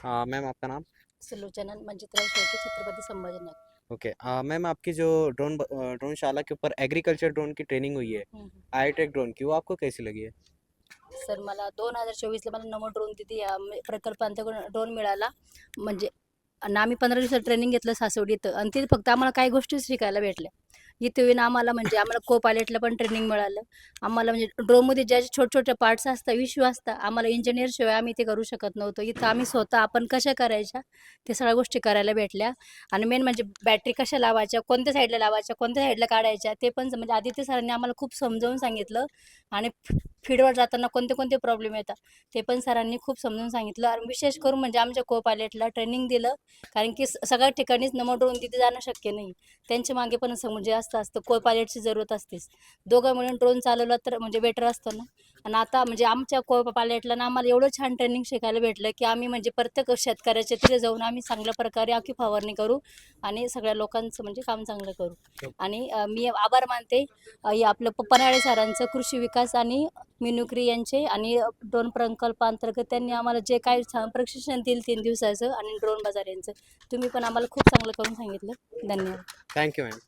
Ma'am आपका नाम? Sulochana मंजित्रा Shelke, Chhatrapati Sambhajinagar. Okay. Ma'am आपकी जो ड्रोनशाला के ऊपर एग्रीकल्चर ड्रोन की ट्रेनिंग हुई है, हम्म. आईटेक ड्रोन की, वो आपको कैसी लगी है? सर मला 2024 ला मला नमो ड्रोन तिथे या प्रकल्पांतर्गत ड्रोन मिळाला. म्हणजे आणि आम्ही 15 दिवसात ट्रेनिंग घेतलं सासवडीत आणि तिथे फक्त आम्हाला काही गोष्टी शिकायला भेटल्या. इथे येऊन आम्हाला म्हणजे आम्हाला को पायलटला पण ट्रेनिंग मिळालं. आम्हाला म्हणजे ड्रोनमध्ये ज्या छोटे-छोटे पार्ट्स असतात, इश्यू असतात, आम्हाला इंजिनिअर शिवाय आम्ही ते करू शकत नव्हतो. इथं आम्ही स्वतः आपण कशा करायच्या, ते सगळ्या गोष्टी करायला भेटल्या. आणि मेन म्हणजे बॅटरी कशा लावायच्या, कोणत्या साईडला लावायच्या, कोणत्या साईडला काढायच्या, ते पण म्हणजे आदित्य सरांनी आम्हाला खूप समजावून सांगितलं. आणि फील्डवर जाताना कोणते कोणते प्रॉब्लेम येतात ते पण सरांनी खूप समजून सांगितलं. आणि विशेष करून म्हणजे आमच्या को पायलटला ट्रेनिंग दिलं. कारण की सगळ्या ठिकाणीच नमो ड्रोन तिथे जाणं शक्य नाही. त्यांच्या मागे पण म्हणजे असतं को पायलटची जरूरत असतेच. दोघं मिळून ड्रोन चालवला तर म्हणजे बेटर असतं ना. आणि आता म्हणजे आमच्या को पायलटला ना आम्हाला एवढं छान ट्रेनिंग शिकायला भेटलं की आम्ही म्हणजे प्रत्येक शेतकऱ्याच्या तिथे जाऊन आम्ही चांगल्या प्रकारे आखी फवारणी करू आणि सगळ्या लोकांचं म्हणजे काम चांगलं करू. आणि मी आभार मानते हे आपलं पन्हाळे सरांचं, कृषी विकास आणि मिनुक्री यांचे. आणि ड्रोन प्रकल्पांतर्गत त्यांनी आम्हाला जे काही प्रशिक्षण दिलं 3 दिवसाचं आणि ड्रोन बाजार यांचं, तुम्ही पण आम्हाला खूप चांगलं करून सांगितलं. धन्यवाद. Thank you ma'am.